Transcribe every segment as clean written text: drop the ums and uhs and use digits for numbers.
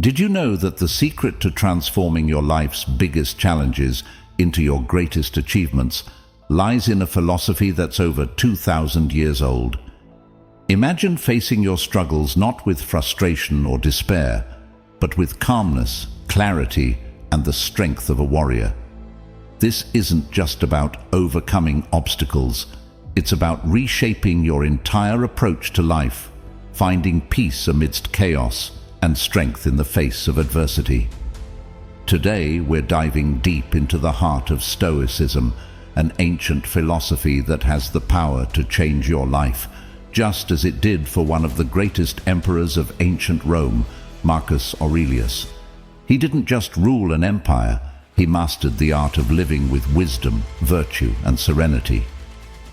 Did you know that the secret to transforming your life's biggest challenges into your greatest achievements lies in a philosophy that's over 2,000 years old? Imagine facing your struggles not with frustration or despair, but with calmness, clarity, and the strength of a warrior. This isn't just about overcoming obstacles. It's about reshaping your entire approach to life, finding peace amidst chaos and strength in the face of adversity. Today, we're diving deep into the heart of Stoicism, an ancient philosophy that has the power to change your life, just as it did for one of the greatest emperors of ancient Rome, Marcus Aurelius. He didn't just rule an empire, he mastered the art of living with wisdom, virtue, and serenity.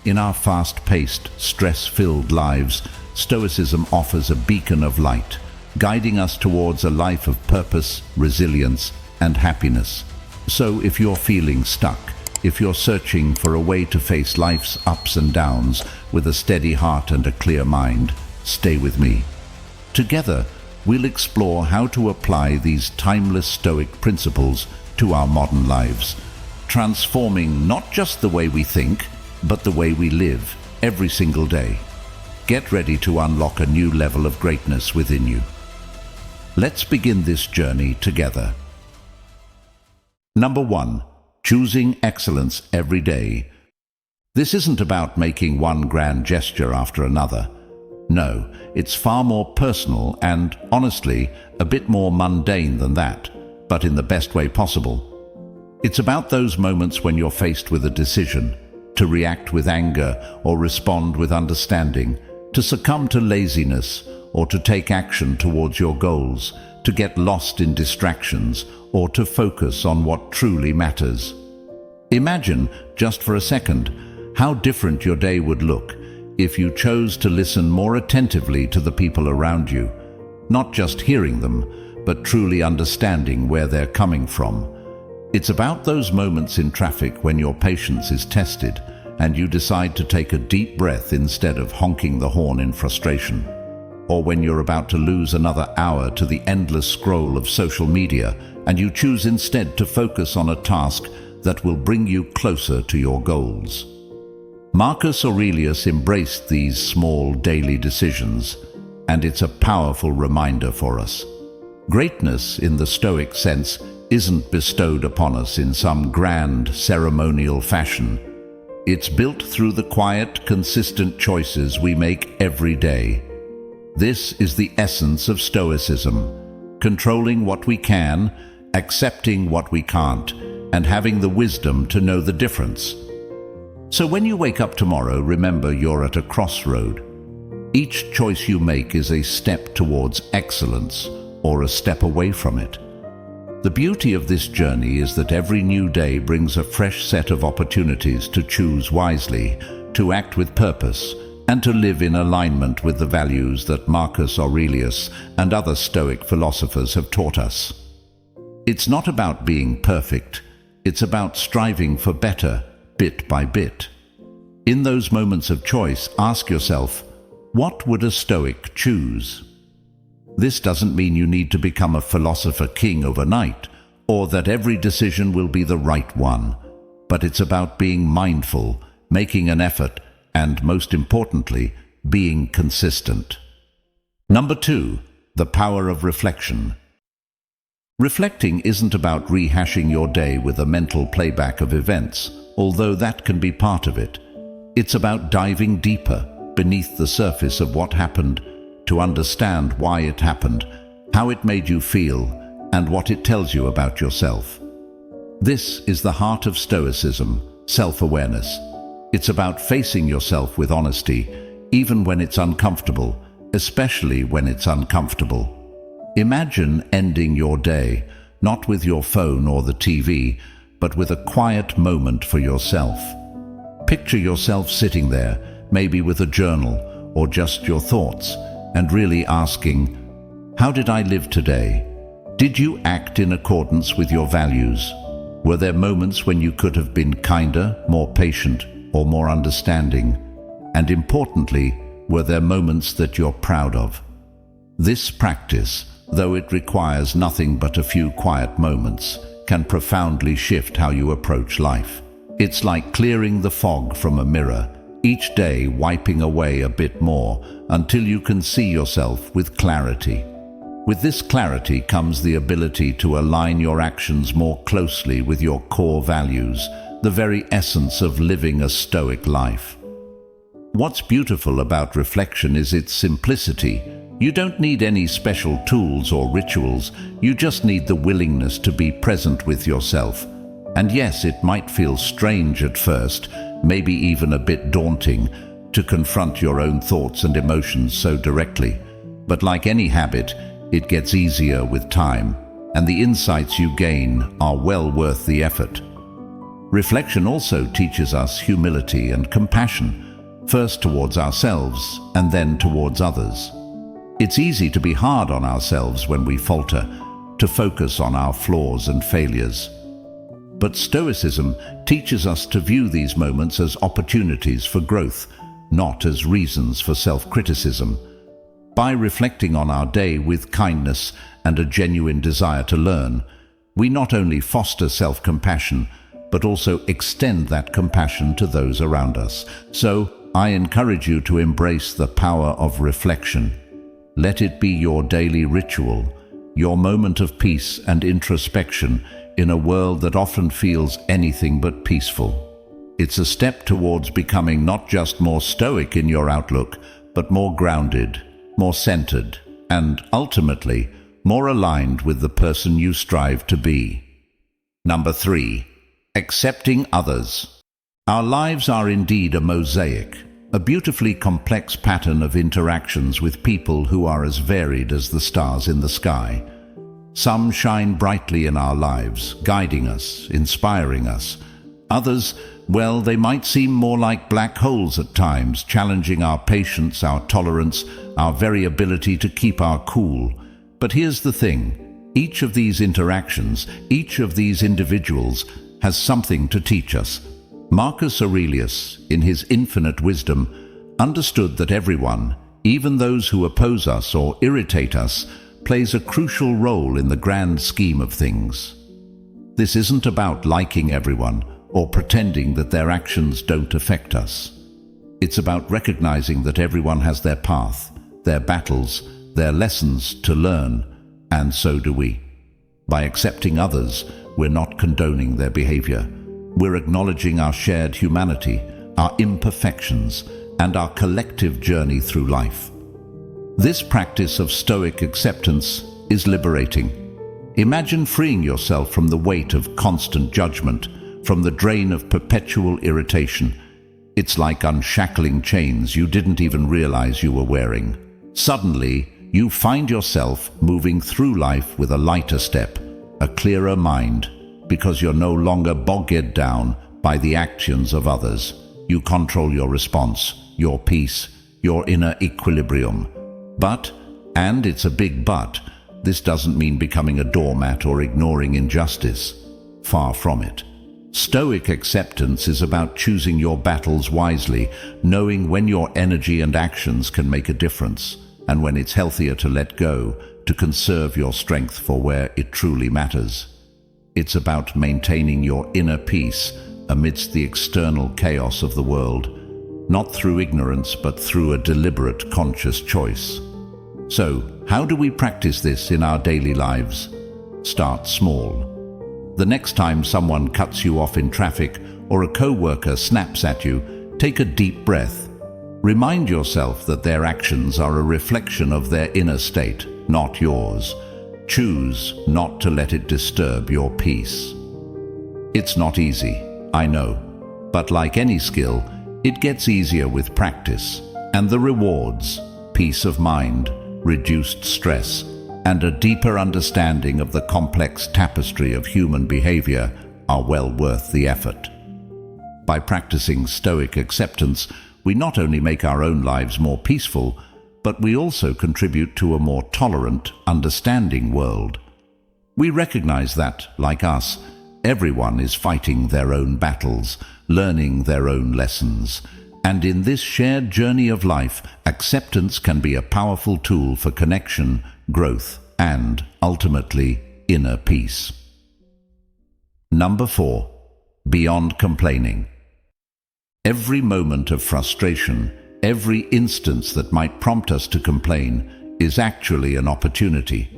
In our fast-paced, stress-filled lives, Stoicism offers a beacon of light, guiding us towards a life of purpose, resilience, and happiness. So if you're feeling stuck, if you're searching for a way to face life's ups and downs with a steady heart and a clear mind, stay with me. Together, we'll explore how to apply these timeless Stoic principles to our modern lives, transforming not just the way we think, but the way we live every single day. Get ready to unlock a new level of greatness within you. Let's begin this journey together. Number 1. Choosing excellence every day. This isn't about making one grand gesture after another. No, it's far more personal and, honestly, a bit more mundane than that, but in the best way possible. It's about those moments when you're faced with a decision, to react with anger or respond with understanding, to succumb to laziness or to take action towards your goals, to get lost in distractions or to focus on what truly matters. Imagine, just for a second, how different your day would look if you chose to listen more attentively to the people around you, not just hearing them, but truly understanding where they're coming from. It's about those moments in traffic when your patience is tested and you decide to take a deep breath instead of honking the horn in frustration, or when you're about to lose another hour to the endless scroll of social media and you choose instead to focus on a task that will bring you closer to your goals. Marcus Aurelius embraced these small daily decisions, and it's a powerful reminder for us. Greatness, in the Stoic sense, isn't bestowed upon us in some grand, ceremonial fashion. It's built through the quiet, consistent choices we make every day. This is the essence of Stoicism: controlling what we can, accepting what we can't, and having the wisdom to know the difference. So when you wake up tomorrow, remember you're at a crossroad. Each choice you make is a step towards excellence or a step away from it. The beauty of this journey is that every new day brings a fresh set of opportunities to choose wisely, to act with purpose, and to live in alignment with the values that Marcus Aurelius and other Stoic philosophers have taught us. It's not about being perfect, it's about striving for better, bit by bit. In those moments of choice, ask yourself, what would a Stoic choose? This doesn't mean you need to become a philosopher king overnight, or that every decision will be the right one, but it's about being mindful, making an effort, and most importantly, being consistent. Number 2, the power of reflection. Reflecting isn't about rehashing your day with a mental playback of events, although that can be part of it. It's about diving deeper, beneath the surface of what happened, to understand why it happened, how it made you feel, and what it tells you about yourself. This is the heart of Stoicism, self-awareness. It's about facing yourself with honesty, even when it's uncomfortable, especially when it's uncomfortable. Imagine ending your day, not with your phone or the TV, but with a quiet moment for yourself. Picture yourself sitting there, maybe with a journal or just your thoughts, and really asking, how did I live today? Did you act in accordance with your values? Were there moments when you could have been kinder, more patient, or more understanding? And importantly, were there moments that you're proud of? This practice, though it requires nothing but a few quiet moments, can profoundly shift how you approach life. It's like clearing the fog from a mirror, each day wiping away a bit more until you can see yourself with clarity. With this clarity comes the ability to align your actions more closely with your core values, the very essence of living a Stoic life. What's beautiful about reflection is its simplicity. You don't need any special tools or rituals, you just need the willingness to be present with yourself. And yes, it might feel strange at first, maybe even a bit daunting, to confront your own thoughts and emotions so directly. But like any habit, it gets easier with time, and the insights you gain are well worth the effort. Reflection also teaches us humility and compassion, first towards ourselves and then towards others. It's easy to be hard on ourselves when we falter, to focus on our flaws and failures. But Stoicism teaches us to view these moments as opportunities for growth, not as reasons for self-criticism. By reflecting on our day with kindness and a genuine desire to learn, we not only foster self-compassion, but also extend that compassion to those around us. So, I encourage you to embrace the power of reflection. Let it be your daily ritual, your moment of peace and introspection in a world that often feels anything but peaceful. It's a step towards becoming not just more stoic in your outlook, but more grounded, more centered, and ultimately, more aligned with the person you strive to be. Number 3. Accepting others. Our lives are indeed a mosaic, a beautifully complex pattern of interactions with people who are as varied as the stars in the sky. Some shine brightly in our lives, guiding us, inspiring us. Others, well, they might seem more like black holes at times, challenging our patience, our tolerance, our very ability to keep our cool. But here's the thing, each of these interactions, each of these individuals has something to teach us. Marcus Aurelius, in his infinite wisdom, understood that everyone, even those who oppose us or irritate us, plays a crucial role in the grand scheme of things. This isn't about liking everyone or pretending that their actions don't affect us. It's about recognizing that everyone has their path, their battles, their lessons to learn, and so do we. By accepting others, we're not condoning their behavior. We're acknowledging our shared humanity, our imperfections, and our collective journey through life. This practice of Stoic acceptance is liberating. Imagine freeing yourself from the weight of constant judgment, from the drain of perpetual irritation. It's like unshackling chains you didn't even realize you were wearing. Suddenly, you find yourself moving through life with a lighter step, a clearer mind, because you're no longer bogged down by the actions of others. You control your response, your peace, your inner equilibrium. But, and it's a big but, this doesn't mean becoming a doormat or ignoring injustice. Far from it. Stoic acceptance is about choosing your battles wisely, knowing when your energy and actions can make a difference, and when it's healthier to let go, to conserve your strength for where it truly matters. It's about maintaining your inner peace amidst the external chaos of the world, not through ignorance but through a deliberate, conscious choice. So, how do we practice this in our daily lives? Start small. The next time someone cuts you off in traffic or a co-worker snaps at you, take a deep breath. Remind yourself that their actions are a reflection of their inner state, not yours. Choose not to let it disturb your peace. It's not easy, I know, but like any skill, it gets easier with practice, and the rewards, peace of mind, reduced stress, and a deeper understanding of the complex tapestry of human behavior are well worth the effort. By practicing Stoic acceptance, we not only make our own lives more peaceful, but we also contribute to a more tolerant, understanding world. We recognize that, like us, everyone is fighting their own battles, learning their own lessons, and in this shared journey of life, acceptance can be a powerful tool for connection, growth, and, ultimately, inner peace. Number 4. Beyond complaining. Every moment of frustration, every instance that might prompt us to complain, is actually an opportunity.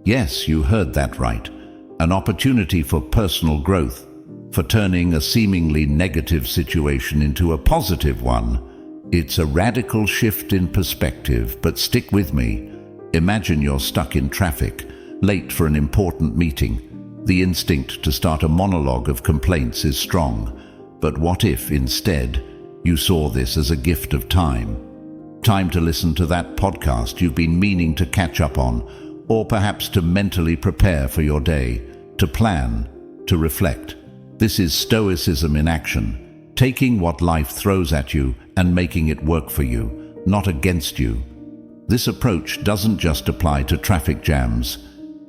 Yes, you heard that right. An opportunity for personal growth, for turning a seemingly negative situation into a positive one. It's a radical shift in perspective, but stick with me. Imagine you're stuck in traffic, late for an important meeting. The instinct to start a monologue of complaints is strong. But what if, instead, you saw this as a gift of time? Time to listen to that podcast you've been meaning to catch up on, or perhaps to mentally prepare for your day, to plan, to reflect. This is Stoicism in action, taking what life throws at you and making it work for you, not against you. This approach doesn't just apply to traffic jams.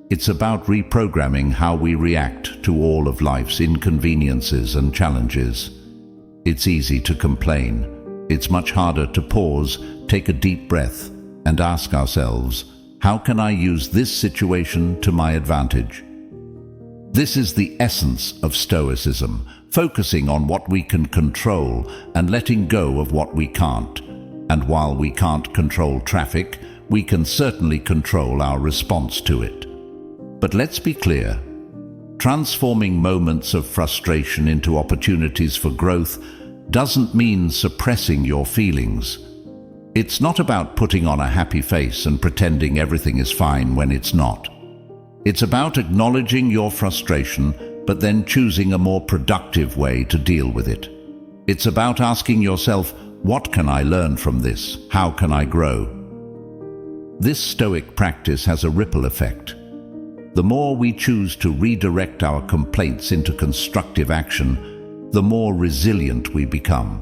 It's about reprogramming how we react to all of life's inconveniences and challenges. It's easy to complain. It's much harder to pause, take a deep breath, and ask ourselves, how can I use this situation to my advantage? This is the essence of Stoicism, focusing on what we can control and letting go of what we can't. And while we can't control traffic, we can certainly control our response to it. But let's be clear. Transforming moments of frustration into opportunities for growth doesn't mean suppressing your feelings. It's not about putting on a happy face and pretending everything is fine when it's not. It's about acknowledging your frustration, but then choosing a more productive way to deal with it. It's about asking yourself, what can I learn from this? How can I grow? This Stoic practice has a ripple effect. The more we choose to redirect our complaints into constructive action, the more resilient we become.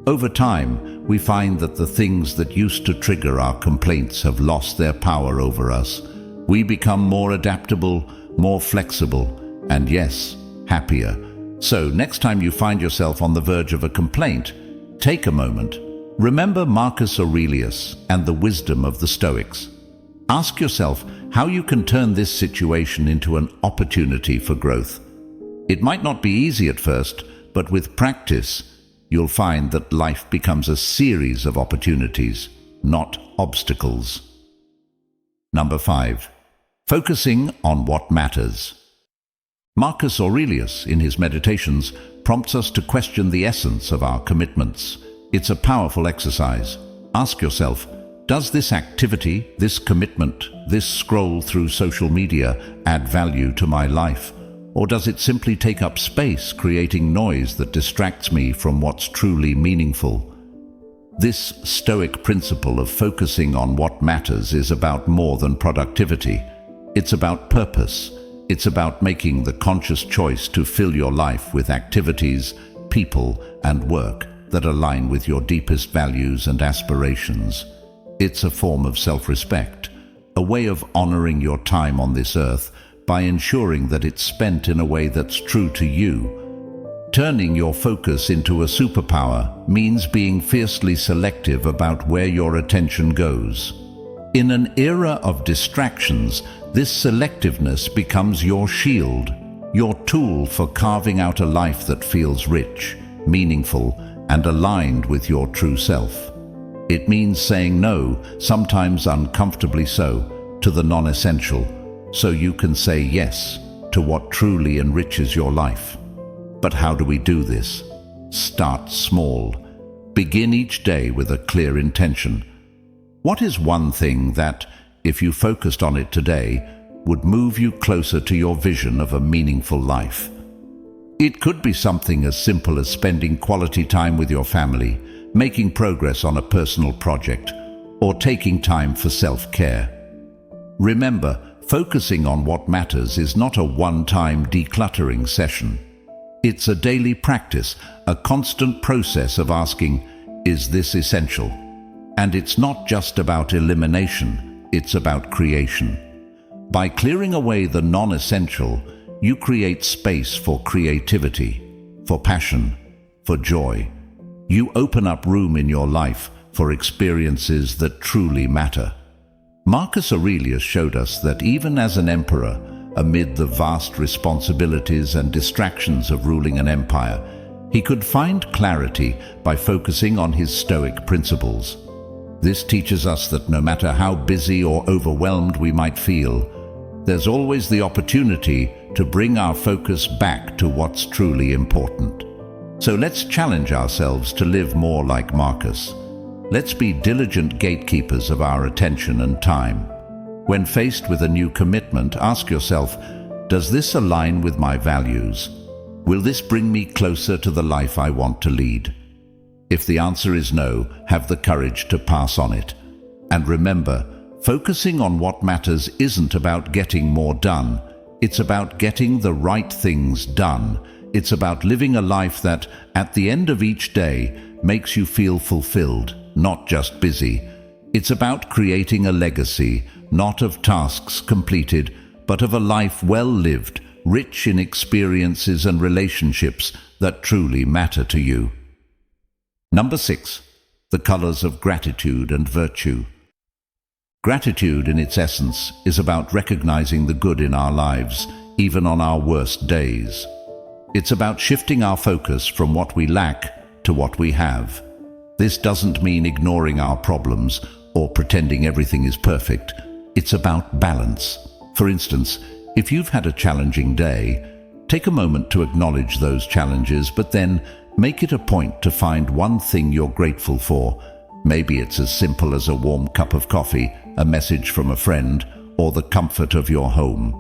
Over time, we find that the things that used to trigger our complaints have lost their power over us. We become more adaptable, more flexible, and yes, happier. So next time you find yourself on the verge of a complaint, take a moment. Remember Marcus Aurelius and the wisdom of the Stoics. Ask yourself how you can turn this situation into an opportunity for growth. It might not be easy at first, but with practice, you'll find that life becomes a series of opportunities, not obstacles. Number 5. Focusing on what matters. Marcus Aurelius, in his Meditations, prompts us to question the essence of our commitments. It's a powerful exercise. Ask yourself, does this activity, this commitment, this scroll through social media add value to my life? Or does it simply take up space, creating noise that distracts me from what's truly meaningful? This Stoic principle of focusing on what matters is about more than productivity. It's about purpose. It's about making the conscious choice to fill your life with activities, people, and work that align with your deepest values and aspirations. It's a form of self-respect, a way of honoring your time on this earth by ensuring that it's spent in a way that's true to you. Turning your focus into a superpower means being fiercely selective about where your attention goes. In an era of distractions, this selectiveness becomes your shield, your tool for carving out a life that feels rich, meaningful, and aligned with your true self. It means saying no, sometimes uncomfortably so, to the non-essential, so you can say yes to what truly enriches your life. But how do we do this? Start small. Begin each day with a clear intention. What is one thing that, if you focused on it today, would move you closer to your vision of a meaningful life? It could be something as simple as spending quality time with your family, making progress on a personal project, or taking time for self-care. Remember, focusing on what matters is not a one-time decluttering session. It's a daily practice, a constant process of asking, is this essential? And it's not just about elimination, it's about creation. By clearing away the non-essential, you create space for creativity, for passion, for joy. You open up room in your life for experiences that truly matter. Marcus Aurelius showed us that even as an emperor, amid the vast responsibilities and distractions of ruling an empire, he could find clarity by focusing on his Stoic principles. This teaches us that no matter how busy or overwhelmed we might feel, there's always the opportunity to bring our focus back to what's truly important. So let's challenge ourselves to live more like Marcus. Let's be diligent gatekeepers of our attention and time. When faced with a new commitment, ask yourself, does this align with my values? Will this bring me closer to the life I want to lead? If the answer is no, have the courage to pass on it. And remember, focusing on what matters isn't about getting more done. It's about getting the right things done. It's about living a life that, at the end of each day, makes you feel fulfilled, not just busy. It's about creating a legacy, not of tasks completed, but of a life well lived, rich in experiences and relationships that truly matter to you. Number 6. The colors of gratitude and virtue. Gratitude, in its essence, is about recognizing the good in our lives, even on our worst days. It's about shifting our focus from what we lack to what we have. This doesn't mean ignoring our problems or pretending everything is perfect. It's about balance. For instance, if you've had a challenging day, take a moment to acknowledge those challenges, but then make it a point to find one thing you're grateful for. Maybe it's as simple as a warm cup of coffee, a message from a friend, or the comfort of your home.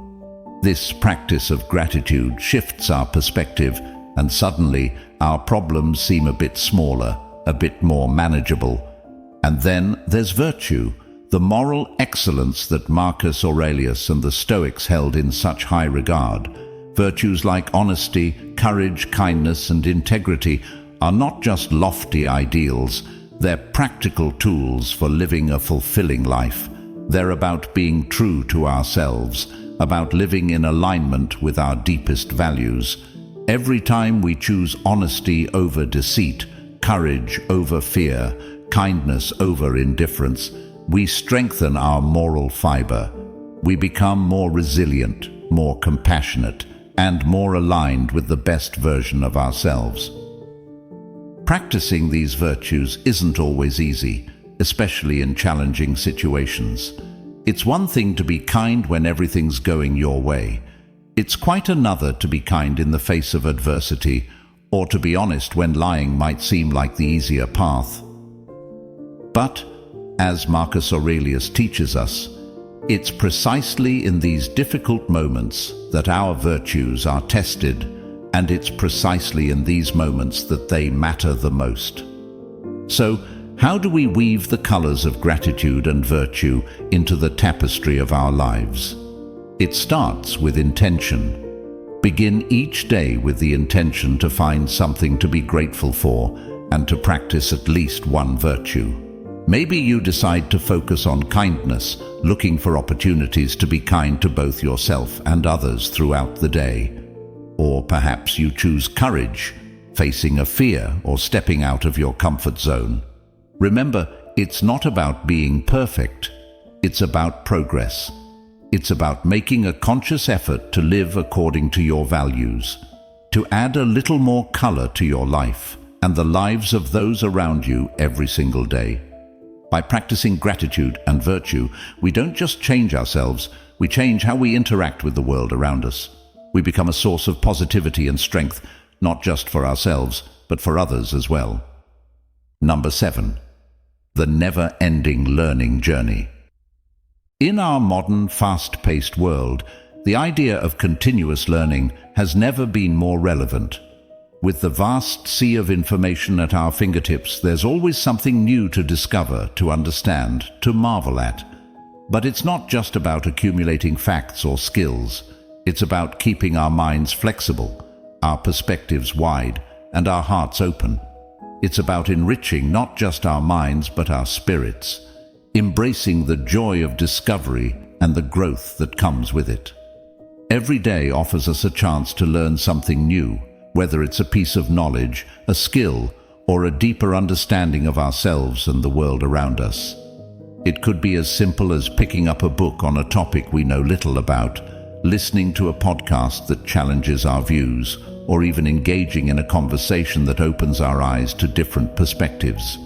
This practice of gratitude shifts our perspective, and suddenly our problems seem a bit smaller, a bit more manageable. And then there's virtue, the moral excellence that Marcus Aurelius and the Stoics held in such high regard. Virtues like honesty, courage, kindness, and integrity are not just lofty ideals. They're practical tools for living a fulfilling life. They're about being true to ourselves, about living in alignment with our deepest values. Every time we choose honesty over deceit, courage over fear, kindness over indifference, we strengthen our moral fiber. We become more resilient, more compassionate, and more aligned with the best version of ourselves. Practicing these virtues isn't always easy, especially in challenging situations. It's one thing to be kind when everything's going your way. It's quite another to be kind in the face of adversity, or to be honest when lying might seem like the easier path. But, as Marcus Aurelius teaches us, it's precisely in these difficult moments that our virtues are tested, and it's precisely in these moments that they matter the most. So, how do we weave the colors of gratitude and virtue into the tapestry of our lives? It starts with intention. Begin each day with the intention to find something to be grateful for and to practice at least one virtue. Maybe you decide to focus on kindness, looking for opportunities to be kind to both yourself and others throughout the day. Or perhaps you choose courage, facing a fear or stepping out of your comfort zone. Remember, it's not about being perfect. It's about progress. It's about making a conscious effort to live according to your values, to add a little more color to your life and the lives of those around you every single day. By practicing gratitude and virtue, we don't just change ourselves, we change how we interact with the world around us. We become a source of positivity and strength, not just for ourselves, but for others as well. Number 7. The never-ending learning journey. In our modern, fast-paced world, the idea of continuous learning has never been more relevant. With the vast sea of information at our fingertips, there's always something new to discover, to understand, to marvel at. But it's not just about accumulating facts or skills. It's about keeping our minds flexible, our perspectives wide, and our hearts open. It's about enriching not just our minds but our spirits, embracing the joy of discovery and the growth that comes with it. Every day offers us a chance to learn something new, whether it's a piece of knowledge, a skill, or a deeper understanding of ourselves and the world around us. It could be as simple as picking up a book on a topic we know little about, listening to a podcast that challenges our views, or even engaging in a conversation that opens our eyes to different perspectives.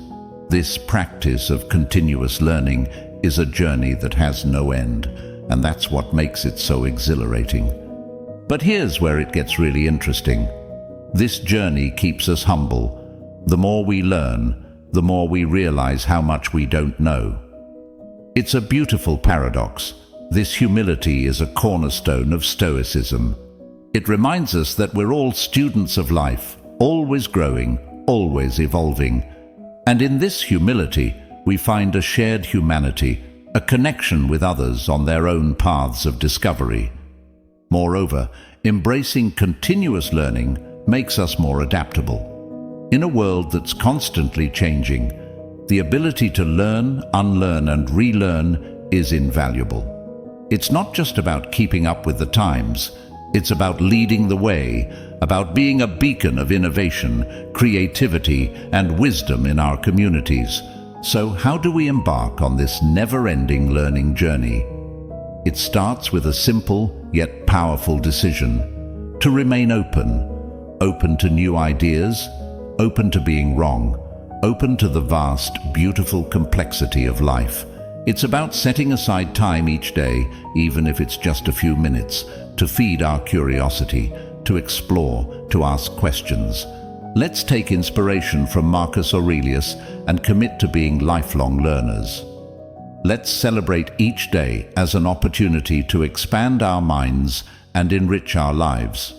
This practice of continuous learning is a journey that has no end, and that's what makes it so exhilarating. But here's where it gets really interesting. This journey keeps us humble. The more we learn, the more we realize how much we don't know. It's a beautiful paradox. This humility is a cornerstone of Stoicism. It reminds us that we're all students of life, always growing, always evolving. And in this humility, we find a shared humanity, a connection with others on their own paths of discovery. Moreover, embracing continuous learning makes us more adaptable. In a world that's constantly changing, the ability to learn, unlearn, and relearn is invaluable. It's not just about keeping up with the times. It's about leading the way, about being a beacon of innovation, creativity, and wisdom in our communities. So how do we embark on this never-ending learning journey? It starts with a simple yet powerful decision: to remain open to new ideas, open to being wrong, open to the vast, beautiful complexity of life. It's about setting aside time each day, even if it's just a few minutes, to feed our curiosity, to explore, to ask questions. Let's take inspiration from Marcus Aurelius and commit to being lifelong learners. Let's celebrate each day as an opportunity to expand our minds and enrich our lives.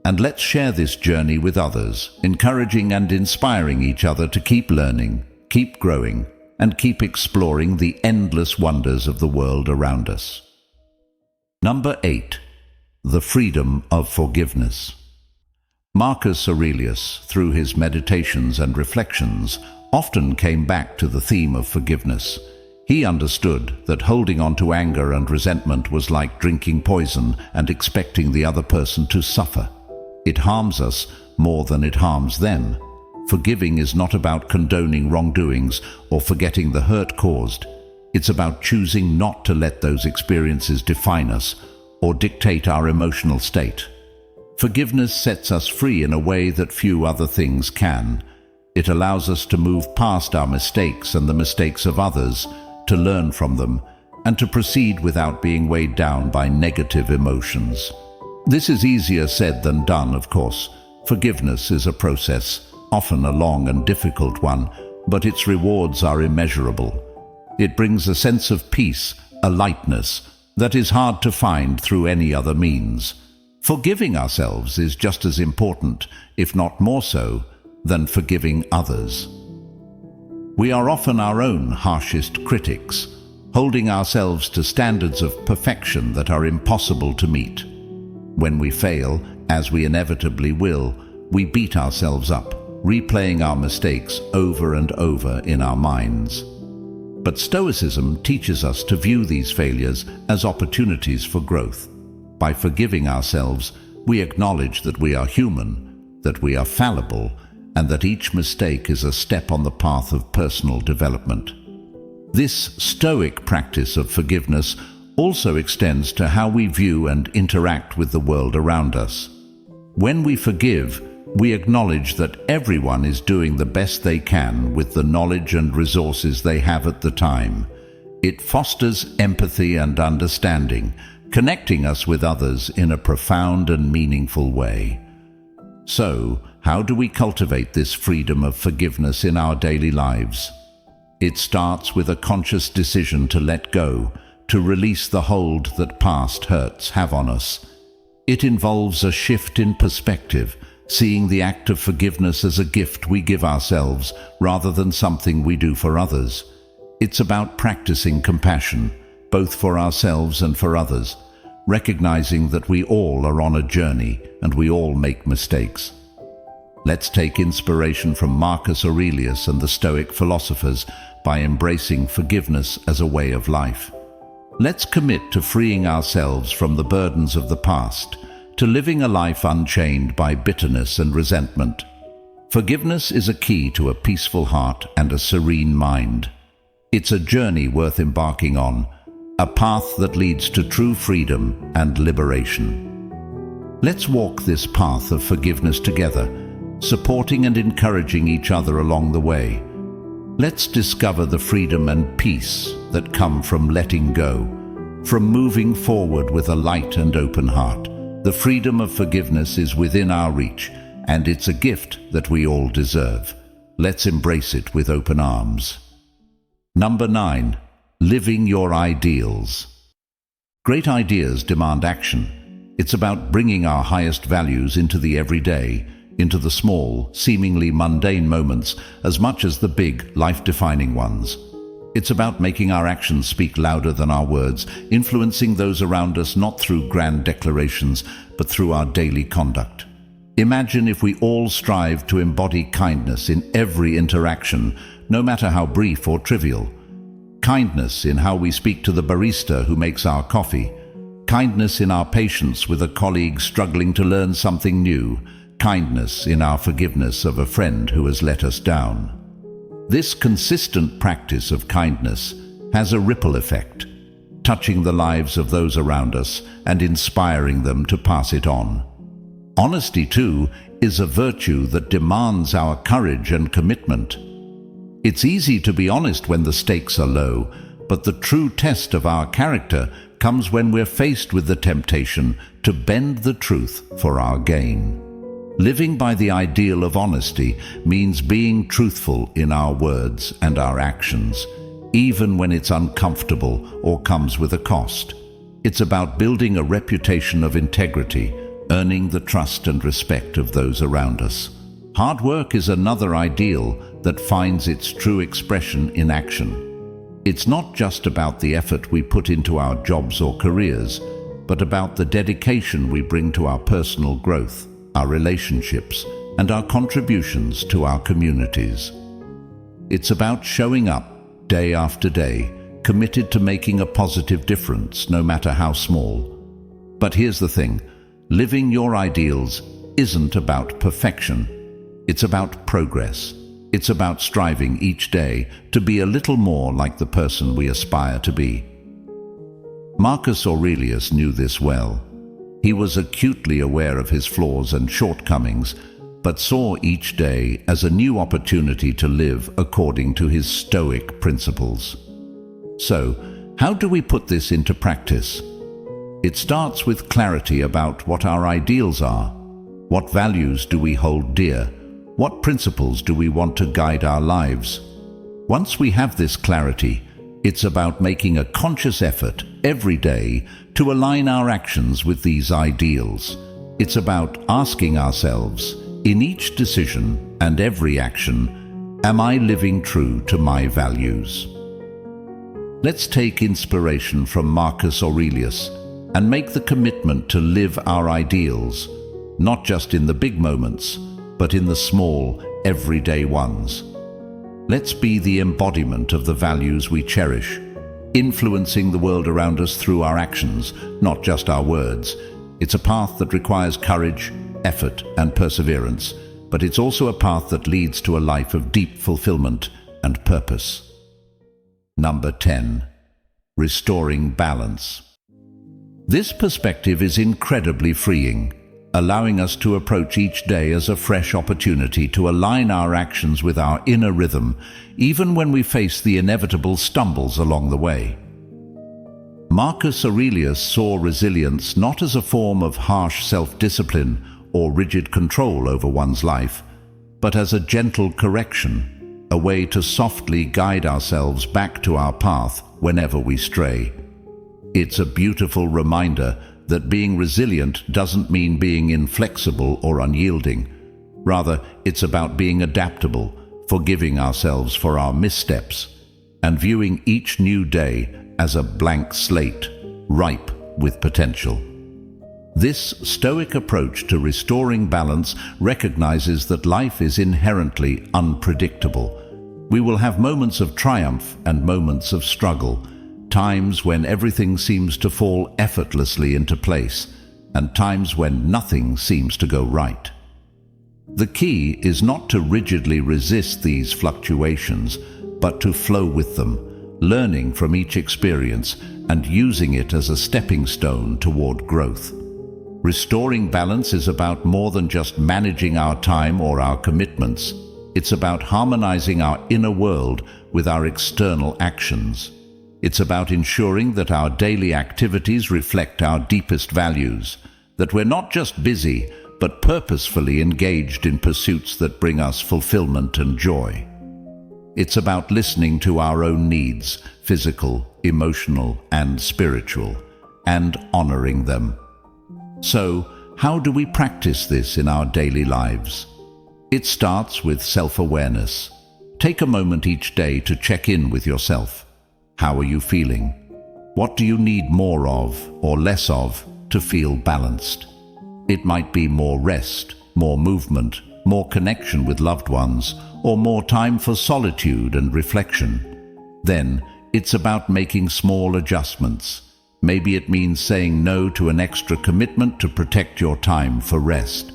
And let's share this journey with others, encouraging and inspiring each other to keep learning, keep growing, and keep exploring the endless wonders of the world around us. Number 8. The freedom of forgiveness. Marcus Aurelius, through his meditations and reflections, often came back to the theme of forgiveness. He understood that holding on to anger and resentment was like drinking poison and expecting the other person to suffer. It harms us more than it harms them. Forgiving is not about condoning wrongdoings or forgetting the hurt caused. It's about choosing not to let those experiences define us or dictate our emotional state. Forgiveness sets us free in a way that few other things can. It allows us to move past our mistakes and the mistakes of others, to learn from them, and to proceed without being weighed down by negative emotions. This is easier said than done, of course. Forgiveness is a process, often a long and difficult one, but its rewards are immeasurable. It brings a sense of peace, a lightness, that is hard to find through any other means. Forgiving ourselves is just as important, if not more so, than forgiving others. We are often our own harshest critics, holding ourselves to standards of perfection that are impossible to meet. When we fail, as we inevitably will, we beat ourselves up, replaying our mistakes over and over in our minds. But Stoicism teaches us to view these failures as opportunities for growth. By forgiving ourselves, we acknowledge that we are human, that we are fallible, and that each mistake is a step on the path of personal development. This Stoic practice of forgiveness also extends to how we view and interact with the world around us. When we forgive, we acknowledge that everyone is doing the best they can with the knowledge and resources they have at the time. It fosters empathy and understanding, connecting us with others in a profound and meaningful way. So, how do we cultivate this freedom of forgiveness in our daily lives? It starts with a conscious decision to let go, to release the hold that past hurts have on us. It involves a shift in perspective, seeing the act of forgiveness as a gift we give ourselves rather than something we do for others. It's about practicing compassion, both for ourselves and for others, recognizing that we all are on a journey and we all make mistakes. Let's take inspiration from Marcus Aurelius and the Stoic philosophers by embracing forgiveness as a way of life. Let's commit to freeing ourselves from the burdens of the past, to living a life unchained by bitterness and resentment. Forgiveness is a key to a peaceful heart and a serene mind. It's a journey worth embarking on, a path that leads to true freedom and liberation. Let's walk this path of forgiveness together, supporting and encouraging each other along the way. Let's discover the freedom and peace that come from letting go, from moving forward with a light and open heart. The freedom of forgiveness is within our reach, and it's a gift that we all deserve. Let's embrace it with open arms. Number 9. Living your ideals. Great ideas demand action. It's about bringing our highest values into the everyday, into the small, seemingly mundane moments, as much as the big, life-defining ones. It's about making our actions speak louder than our words, influencing those around us not through grand declarations, but through our daily conduct. Imagine if we all strive to embody kindness in every interaction, no matter how brief or trivial. Kindness in how we speak to the barista who makes our coffee. Kindness in our patience with a colleague struggling to learn something new. Kindness in our forgiveness of a friend who has let us down. This consistent practice of kindness has a ripple effect, touching the lives of those around us and inspiring them to pass it on. Honesty, too, is a virtue that demands our courage and commitment. It's easy to be honest when the stakes are low, but the true test of our character comes when we're faced with the temptation to bend the truth for our gain. Living by the ideal of honesty means being truthful in our words and our actions, even when it's uncomfortable or comes with a cost. It's about building a reputation of integrity, earning the trust and respect of those around us. Hard work is another ideal that finds its true expression in action. It's not just about the effort we put into our jobs or careers, but about the dedication we bring to our personal growth, our relationships, and our contributions to our communities. It's about showing up day after day, committed to making a positive difference, no matter how small. But here's the thing, living your ideals isn't about perfection. It's about progress. It's about striving each day to be a little more like the person we aspire to be. Marcus Aurelius knew this well. He was acutely aware of his flaws and shortcomings, but saw each day as a new opportunity to live according to his Stoic principles. So, how do we put this into practice? It starts with clarity about what our ideals are. What values do we hold dear? What principles do we want to guide our lives? Once we have this clarity, it's about making a conscious effort every day to align our actions with these ideals. It's about asking ourselves, in each decision and every action, am I living true to my values? Let's take inspiration from Marcus Aurelius and make the commitment to live our ideals, not just in the big moments, but in the small, everyday ones. Let's be the embodiment of the values we cherish, influencing the world around us through our actions, not just our words. It's a path that requires courage, effort, and perseverance, but it's also a path that leads to a life of deep fulfillment and purpose. Number 10. Restoring balance. This perspective is incredibly freeing, allowing us to approach each day as a fresh opportunity to align our actions with our inner rhythm, even when we face the inevitable stumbles along the way. Marcus Aurelius saw resilience not as a form of harsh self-discipline or rigid control over one's life, but as a gentle correction, a way to softly guide ourselves back to our path whenever we stray. It's a beautiful reminder that being resilient doesn't mean being inflexible or unyielding. Rather, it's about being adaptable, forgiving ourselves for our missteps, and viewing each new day as a blank slate, ripe with potential. This Stoic approach to restoring balance recognizes that life is inherently unpredictable. We will have moments of triumph and moments of struggle, times when everything seems to fall effortlessly into place, and times when nothing seems to go right. The key is not to rigidly resist these fluctuations, but to flow with them, learning from each experience and using it as a stepping stone toward growth. Restoring balance is about more than just managing our time or our commitments. It's about harmonizing our inner world with our external actions. It's about ensuring that our daily activities reflect our deepest values, that we're not just busy, but purposefully engaged in pursuits that bring us fulfillment and joy. It's about listening to our own needs, physical, emotional, and spiritual, and honoring them. So, how do we practice this in our daily lives? It starts with self-awareness. Take a moment each day to check in with yourself. How are you feeling? What do you need more of or less of to feel balanced? It might be more rest, more movement, more connection with loved ones, or more time for solitude and reflection. Then, it's about making small adjustments. Maybe it means saying no to an extra commitment to protect your time for rest.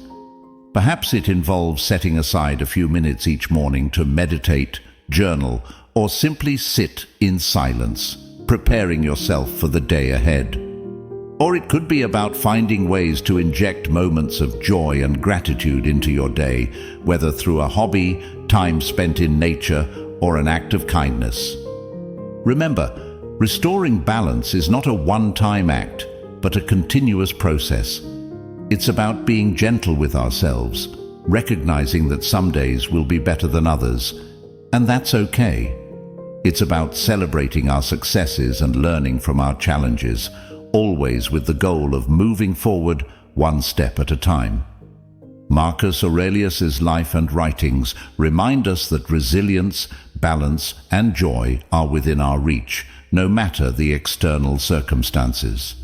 Perhaps it involves setting aside a few minutes each morning to meditate, journal, or simply sit in silence, preparing yourself for the day ahead. Or it could be about finding ways to inject moments of joy and gratitude into your day, whether through a hobby, time spent in nature, or an act of kindness. Remember, restoring balance is not a one-time act, but a continuous process. It's about being gentle with ourselves, recognizing that some days will be better than others, and that's okay. It's about celebrating our successes and learning from our challenges, always with the goal of moving forward one step at a time. Marcus Aurelius's life and writings remind us that resilience, balance, and joy are within our reach, no matter the external circumstances.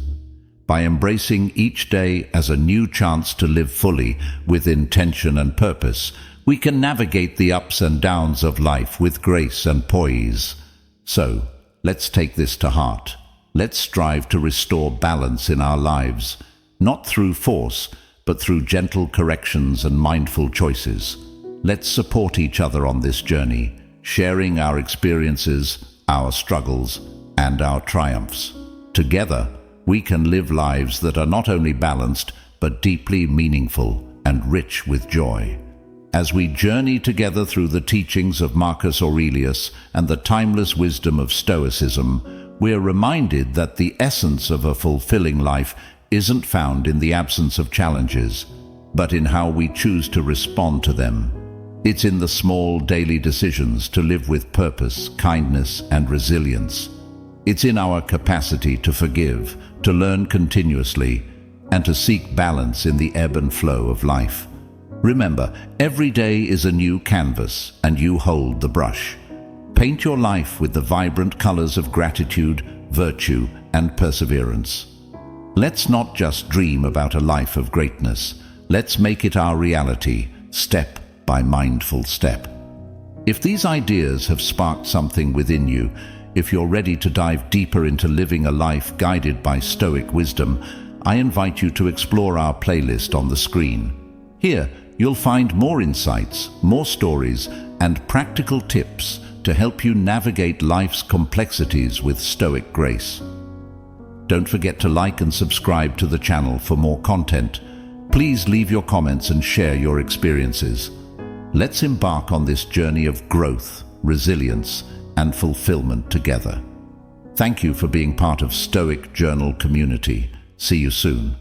By embracing each day as a new chance to live fully with intention and purpose, we can navigate the ups and downs of life with grace and poise. So, let's take this to heart. Let's strive to restore balance in our lives, not through force, but through gentle corrections and mindful choices. Let's support each other on this journey, sharing our experiences, our struggles, and our triumphs. Together, we can live lives that are not only balanced, but deeply meaningful and rich with joy. As we journey together through the teachings of Marcus Aurelius and the timeless wisdom of Stoicism, we're reminded that the essence of a fulfilling life isn't found in the absence of challenges, but in how we choose to respond to them. It's in the small daily decisions to live with purpose, kindness, and resilience. It's in our capacity to forgive, to learn continuously, and to seek balance in the ebb and flow of life. Remember, every day is a new canvas, and you hold the brush. Paint your life with the vibrant colors of gratitude, virtue, and perseverance. Let's not just dream about a life of greatness. Let's make it our reality, step by mindful step. If these ideas have sparked something within you, if you're ready to dive deeper into living a life guided by Stoic wisdom, I invite you to explore our playlist on the screen. Here, you'll find more insights, more stories, and practical tips to help you navigate life's complexities with Stoic grace. Don't forget to like and subscribe to the channel for more content. Please leave your comments and share your experiences. Let's embark on this journey of growth, resilience, and fulfillment together. Thank you for being part of Stoic Journal community. See you soon.